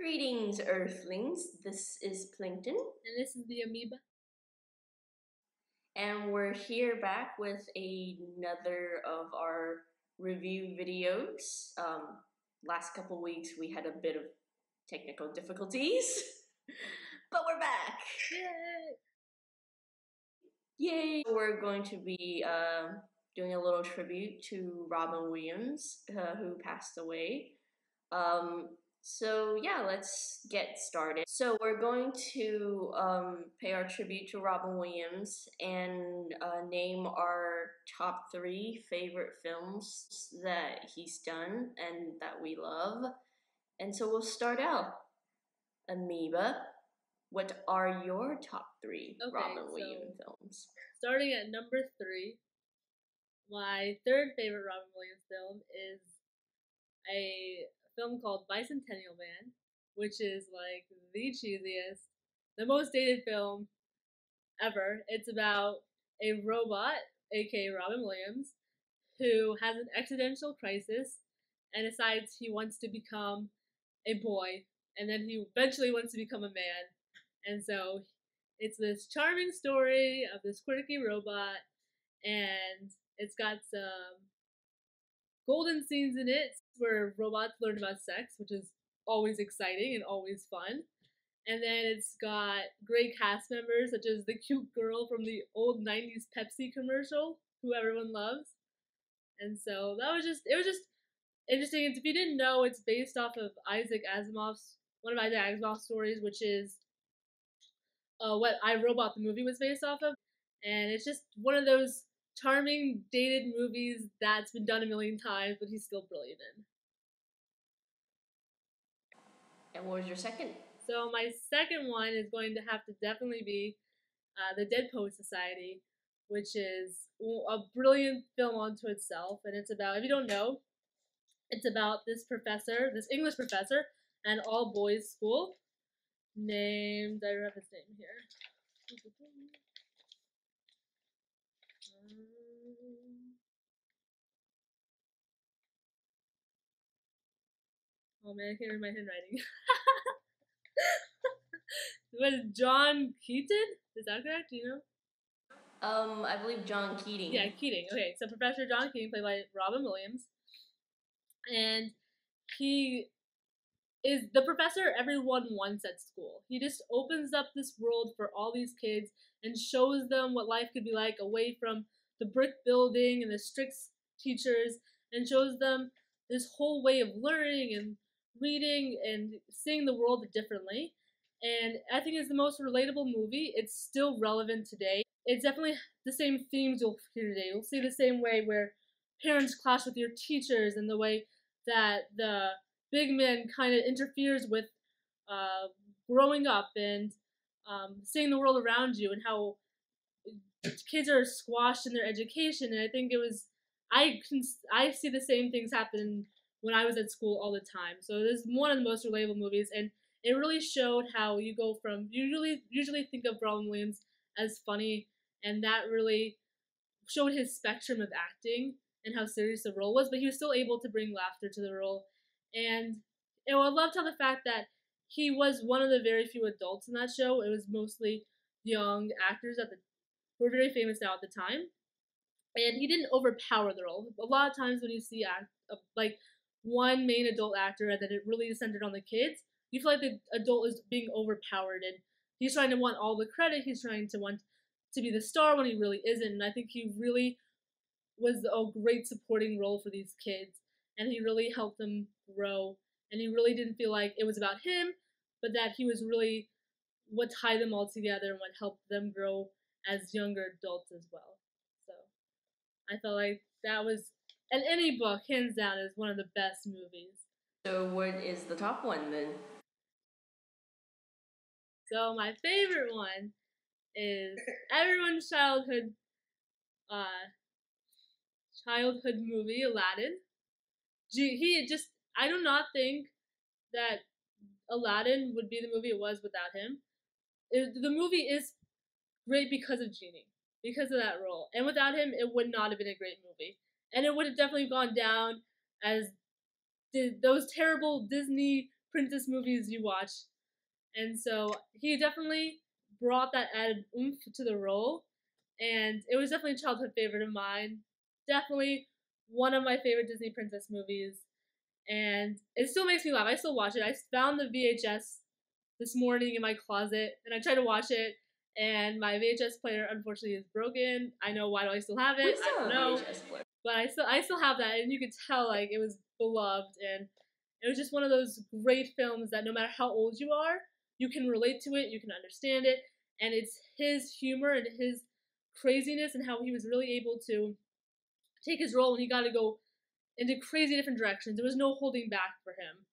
Greetings, Earthlings. This is Plankton. And this is the Amoeba. And we're here back with another of our review videos. Last couple weeks we had a bit of technical difficulties, but we're back. Yay! Yay! We're going to be doing a little tribute to Robin Williams, who passed away. So yeah, let's get started. So we're going to pay our tribute to Robin Williams and name our top 3 favorite films that he's done and that we love. And so we'll start out. Amoeba, what are your top 3 Robin Williams films? Starting at number 3, my third favorite Robin Williams film is a film called Bicentennial Man, which is like the cheesiest, the most dated film ever. It's about a robot, aka Robin Williams, who has an existential crisis and decides he wants to become a boy, and then he eventually wants to become a man. And so it's this charming story of this quirky robot, and it's got some golden scenes in it where robots learn about sex, which is always exciting and always fun. And then it's got great cast members such as the cute girl from the old 90s Pepsi commercial, who everyone loves. And so it was just interesting. And if you didn't know, it's based off of one of Isaac Asimov's stories, which is what I, Robot the movie was based off of. And it's just one of those charming, dated movies that's been done a million times, but he's still brilliant in. And what was your second? So my second one is going to have to definitely be The Dead Poets Society, which is a brilliant film unto itself. And it's about, if you don't know, it's about this English professor, at an all-boys school named, I don't have his name here. Oh man, I can't read my handwriting. What is John Keaton? Is that correct? Do you know? I believe John Keating. Yeah, Keating. Okay, so Professor John Keating, played by Robin Williams. And he is the professor everyone wants at school. He just opens up this world for all these kids and shows them what life could be like away from the brick building and the strict teachers, and shows them this whole way of learning and reading and seeing the world differently. And I think it's the most relatable movie. It's still relevant today. It's definitely the same themes you'll hear today. You'll see the same way where parents clash with your teachers, and the way that the big man kind of interferes with growing up and seeing the world around you, and how kids are squashed in their education. And I think I see the same things happen when I was at school all the time. So this is one of the most relatable movies, and it really showed how you go from, you usually think of Robin Williams as funny, and that really showed his spectrum of acting and how serious the role was, but he was still able to bring laughter to the role. And I loved how the fact that he was one of the very few adults in that show. It was mostly young actors who were very famous now at the time, and he didn't overpower the role. A lot of times when you see like one main adult actor and then it really is centered on the kids, you feel like the adult is being overpowered, and he's trying to want all the credit. He's trying to want to be the star when he really isn't. And I think he really was a great supporting role for these kids, and he really helped them grow. And he really didn't feel like it was about him, but that he was really what tied them all together and what helped them grow as younger adults as well. So I felt like that was, and any book, hands down, is one of the best movies. So what is the top one then? So my favorite one is everyone's childhood movie, Aladdin. I do not think that Aladdin would be the movie it was without him. The movie is great because of Genie, because of that role. And without him, it would not have been a great movie. And it would have definitely gone down as those terrible Disney princess movies you watch. And so he definitely brought that added oomph to the role. And it was definitely a childhood favorite of mine. Definitely one of my favorite Disney princess movies. And it still makes me laugh. I still watch it. I found the VHS this morning in my closet and I tried to watch it. And my VHS player unfortunately is broken. I know, why do I still have it? I don't know. But I still have that, and you could tell like it was beloved, and it was just one of those great films that no matter how old you are, you can relate to it, you can understand it, and it's his humor and his craziness and how he was really able to take his role and he got to go into crazy different directions. There was no holding back for him,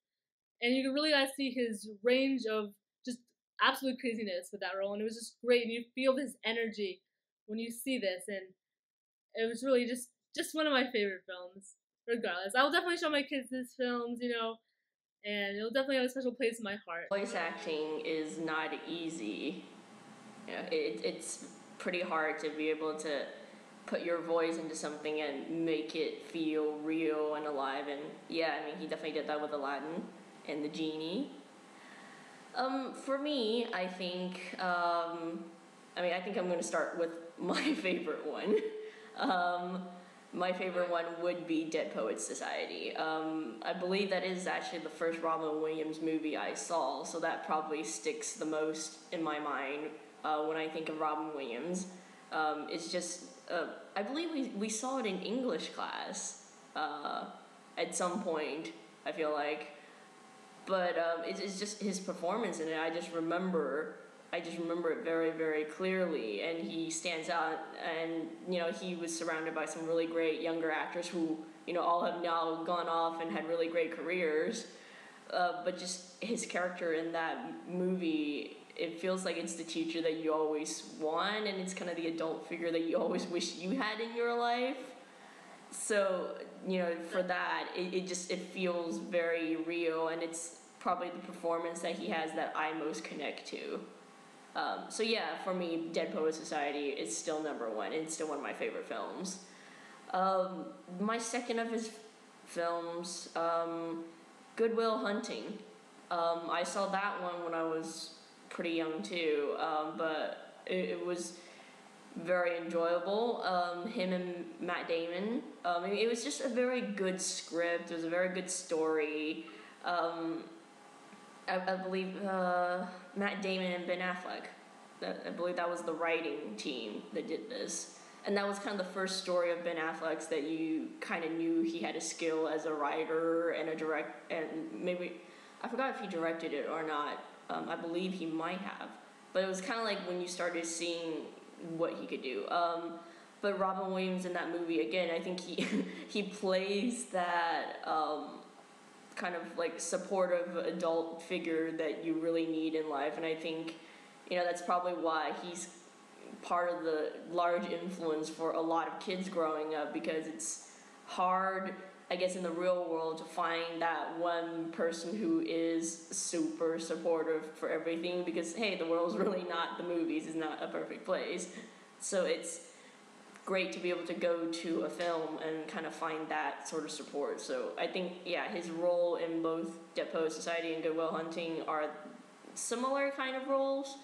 and you could really see his range of just absolute craziness with that role, and it was just great. And you feel his energy when you see this, and it was really just one of my favorite films. Regardless, I will definitely show my kids these films, and it'll definitely have a special place in my heart. Voice acting is not easy. It's pretty hard to be able to put your voice into something and make it feel real and alive. And yeah, I mean, he definitely did that with Aladdin and the genie. For me, I think, I think I'm going to start with my favorite one. My favorite one would be Dead Poets Society. I believe that is actually the first Robin Williams movie I saw, so that probably sticks the most in my mind when I think of Robin Williams. It's just, I believe we saw it in English class at some point, I feel like. But it's just his performance in it. I just remember it very, very clearly, and he stands out. And he was surrounded by some really great younger actors who all have now gone off and had really great careers. But just his character in that movie, it feels like it's the teacher that you always want, and it's kind of the adult figure that you always wish you had in your life. So, for that, it feels very real, and it's probably the performance that he has that I most connect to. So yeah, for me, Dead Poets Society is still number one. It's still one of my favorite films. My second of his films, Good Will Hunting. I saw that one when I was pretty young too, but it was very enjoyable. Him and Matt Damon. It was just a very good script. It was a very good story. I believe Matt Damon and Ben Affleck. I believe that was the writing team that did this. And that was kind of the first story of Ben Affleck's that you kind of knew he had a skill as a writer and and maybe, I forgot if he directed it or not. I believe he might have. But it was kind of like when you started seeing what he could do. But Robin Williams in that movie, again, I think he plays that kind of like supportive adult figure that you really need in life, and I think that's probably why he's part of the large influence for a lot of kids growing up, because it's hard, I guess, in the real world to find that one person who is super supportive for everything, because hey, the world's really not the movies, is not a perfect place. So it's great to be able to go to a film and kind of find that sort of support. So I think, yeah, his role in both Dead Poets Society and Good Will Hunting are similar kind of roles,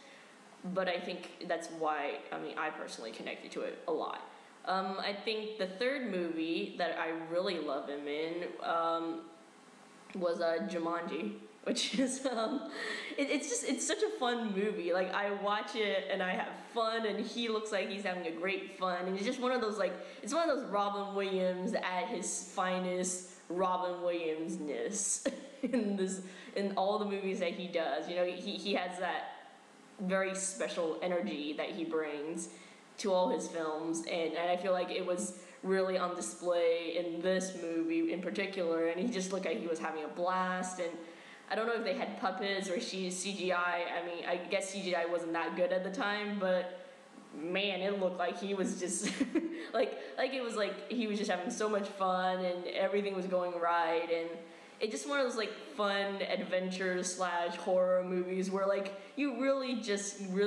but I think that's why, I personally connected to it a lot. I think the third movie that I really love him in was Jumanji, which is it's such a fun movie. Like, I watch it and I have fun, and he looks like he's having a great fun, and it's just one of those, like, it's one of those Robin Williams at his finest Robin Williams-ness in all the movies that he does. He has that very special energy that he brings to all his films, and I feel like it was really on display in this movie in particular, and he just looked like he was having a blast. And I don't know if they had puppets or CGI. I guess CGI wasn't that good at the time, but man, it looked like he was just like it was like he was just having so much fun and everything was going right. And it's just one of those like fun adventure / horror movies where like you really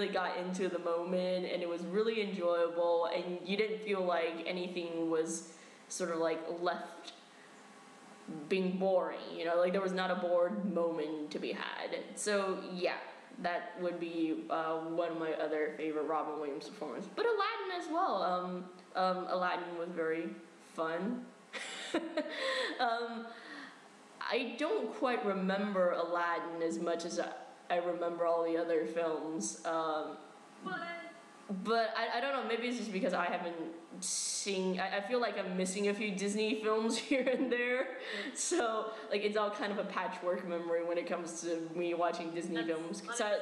got into the moment, and it was really enjoyable, and you didn't feel like anything was sort of like left being boring, you know, like there was not a bored moment to be had. So yeah, that would be one of my other favorite Robin Williams performances. But Aladdin as well. Aladdin was very fun. um, I don't quite remember Aladdin as much as I remember all the other films. But I don't know, maybe it's just because I haven't seen, I feel like I'm missing a few Disney films here and there. So, like, it's all kind of a patchwork memory when it comes to me watching Disney films. So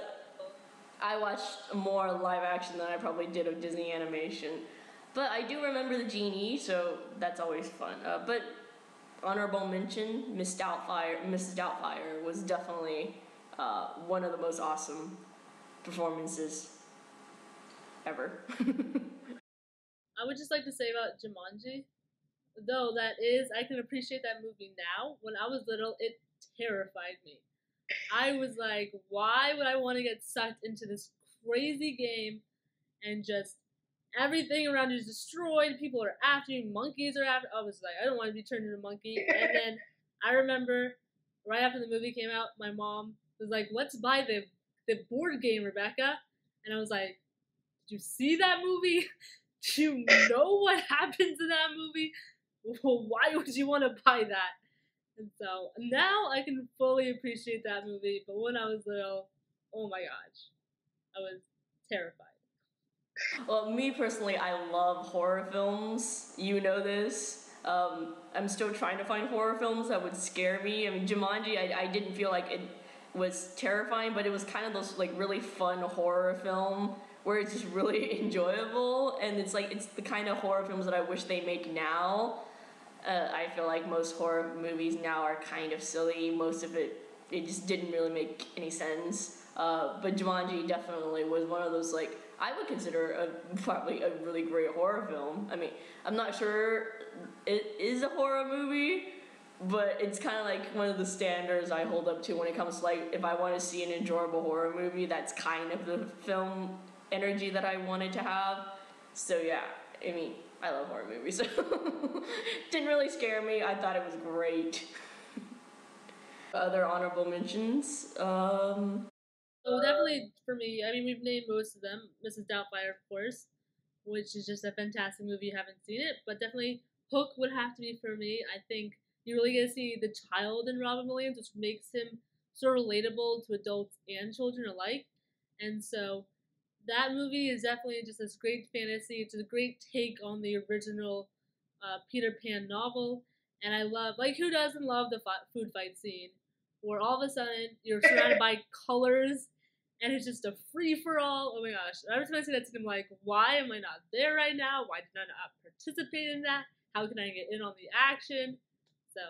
I watched more live action than I probably did of Disney animation. But I do remember the genie, so that's always fun. But honorable mention, Mrs. Doubtfire was definitely one of the most awesome performances ever. I would just like to say about Jumanji, though I can appreciate that movie now. When I was little, it terrified me. I was like, why would I want to get sucked into this crazy game and just everything around you is destroyed, people are after you, monkeys are after. I was like, I don't want to be turned into a monkey. And then I remember right after the movie came out, my mom was like, let's buy the board game, Rebecca. And I was like, did you see that movie? Do you know what happens in that movie? Well, why would you want to buy that? And so now I can fully appreciate that movie. But when I was little, oh my gosh, I was terrified. Well, me personally, I love horror films. You know this. I'm still trying to find horror films that would scare me. I mean, Jumanji, I didn't feel like it was terrifying, but it was kind of those like really fun horror film where it's just really enjoyable, and it's like it's the kind of horror films that I wish they make now. I feel like most horror movies now are kind of silly. Most of it just didn't really make any sense. But Jumanji definitely was one of those, like, I would consider probably a really great horror film. I mean, I'm not sure it is a horror movie, but it's kind of like one of the standards I hold up to when it comes to, like, if I want to see an enjoyable horror movie, that's kind of the film energy that I wanted to have. So yeah, I mean, I love horror movies, so didn't really scare me. I thought it was great. Other honorable mentions. So definitely for me, I mean, we've named most of them. Mrs. Doubtfire, of course, which is just a fantastic movie. You haven't seen it, but definitely Hook would have to be for me. I think you really get to see the child in Robin Williams, which makes him so relatable to adults and children alike. And so that movie is definitely just this great fantasy. It's a great take on the original Peter Pan novel. And I love, like, who doesn't love the food fight scene where all of a sudden you're surrounded by colors and it's just a free for all. Oh my gosh. Every time I see that scene, I'm like, why am I not there right now? Why did I not participate in that? How can I get in on the action? So,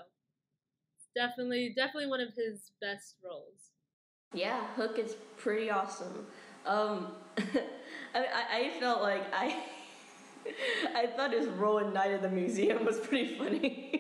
it's definitely one of his best roles. Yeah, Hook is pretty awesome. Um, I felt like I thought his role in Night at the Museum was pretty funny.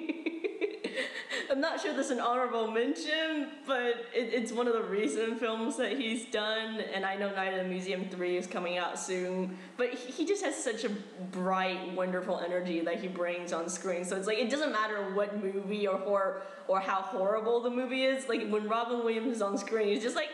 I'm not sure this is an honorable mention, but it's one of the recent films that he's done, and I know Night at the Museum 3 is coming out soon, but he just has such a bright, wonderful energy that he brings on screen, so it's like, it doesn't matter what movie or horror, or how horrible the movie is, like, when Robin Williams is on screen, he's just like,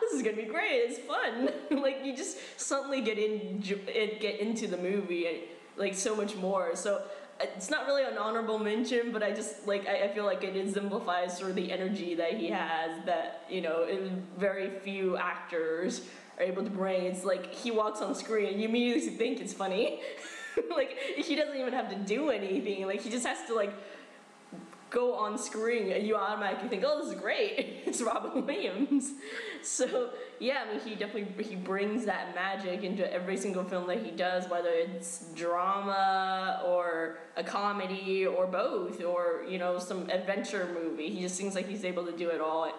this is gonna be great, it's fun. Like, you just suddenly get into the movie, like, so much more, so it's not really an honorable mention, but I just, like, I feel like it exemplifies sort of the energy that he has that, you know, very few actors are able to bring. It's like he walks on screen and you immediately think it's funny. Like, he doesn't even have to do anything. Like, he just has to, like, go on screen and you automatically think, oh, this is great. It's Robin Williams. So yeah, I mean, he brings that magic into every single film that he does, whether it's drama or a comedy or both, or, you know, some adventure movie. He just seems like he's able to do it all.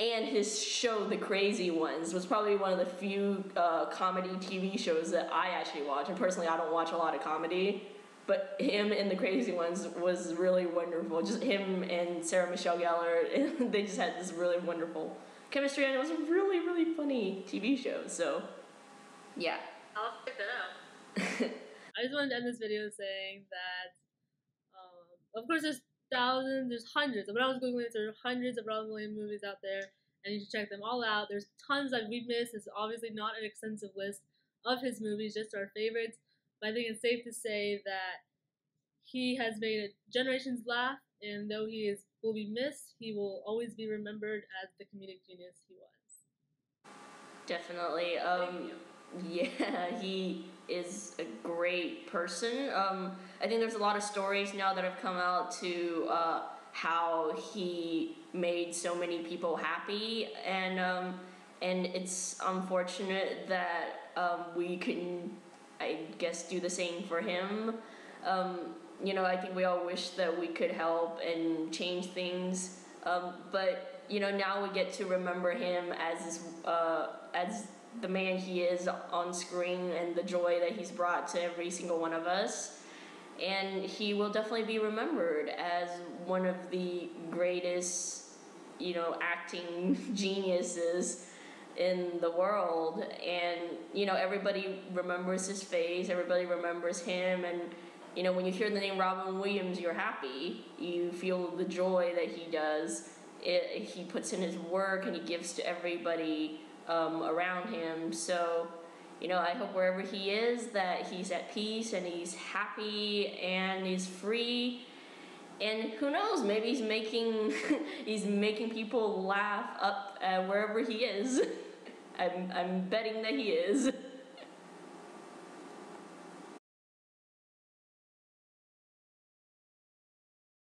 And his show, The Crazy Ones, was probably one of the few comedy TV shows that I actually watch. And personally, I don't watch a lot of comedy. But him in The Crazy Ones was really wonderful. Just him and Sarah Michelle Gellar, they just had this really wonderful chemistry, and it was a really, really funny TV show. So, yeah. I'll check that out. I just wanted to end this video saying that, of course, thousands, there's hundreds. When I was Googling this, there are hundreds of Robin Williams movies out there, and you should check them all out. There's tons that we missed. It's obviously not an extensive list of his movies, just our favorites. But I think it's safe to say that he has made generations laugh, and though will be missed, he will always be remembered as the comedic genius he was. Definitely. Yeah, he is a great person. I think there's a lot of stories now that have come out to how he made so many people happy, and it's unfortunate that we couldn't, I guess, do the same for him. Um, I think we all wish that we could help and change things, but now we get to remember him as the man he is on screen and the joy that he's brought to every single one of us. And he will definitely be remembered as one of the greatest, acting geniuses in the world. And, everybody remembers his face, everybody remembers him, and when you hear the name Robin Williams, you're happy. You feel the joy that he does. He puts in his work and he gives to everybody around him. So, I hope wherever he is that he's at peace and he's happy and he's free. And who knows? Maybe he's making he's making people laugh up wherever he is. I'm betting that he is.